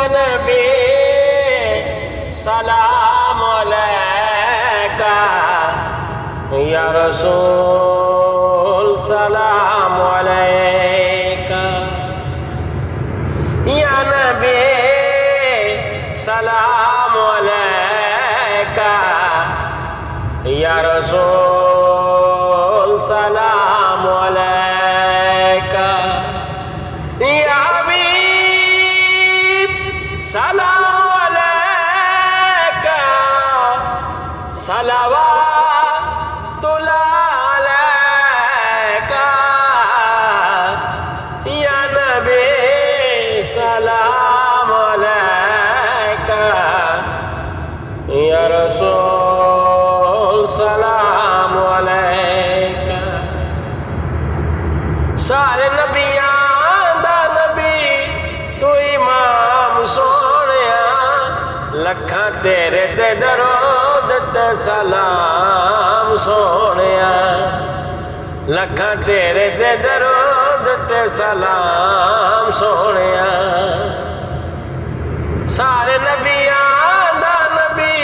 नबी सलाम अलैका, या रसूल सलाम अलैका, या नबी सलाम अलैका, या रसूल सलाम अलैका, या हबीब सलाम अलैका, सलावातुल्लाह अलैका, या नबी सलाम अलैका, या रसूल सलाम अलैका। सारे नबियां दा नबी तू इमाम सोहणिया, लखां तेरे ते दरूद ते सलाम सोहणिया, लखां तेरे ते दरूद ते सलाम सोहणिया। सारे नबियां दा नबी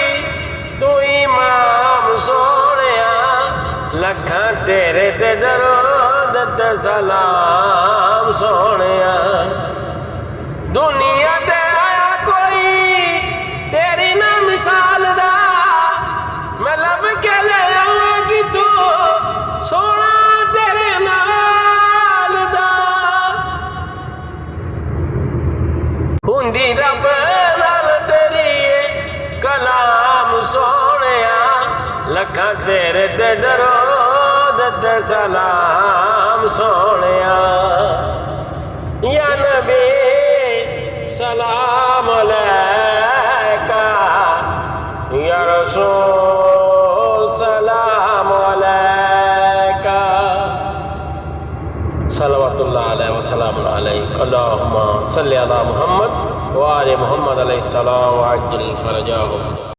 तू इमाम सोहणिया, लखां तेरे ते दरूद ते सलाम सोहणिया। दुनिया ते आया कोई तेरी ना मिसाल दा, मैं लब के ले आवां कि तू सोना तेरे नाल दा। हुंदी रब नाल तेरी कलाम सोहणिया, लखां तेरे ते दरूद ते सलाम सोहणिया। या नबी सलाम अलैका, या रसूल सलाम अलैका। सल्लल्लाहु अलैहि वसल्लम अलैका, अल्लाहुम्मा सल्लि अला मुहम्मद व आले मुहम्मद अलैहिस्सलाम व अज्जिल फरजाहुम।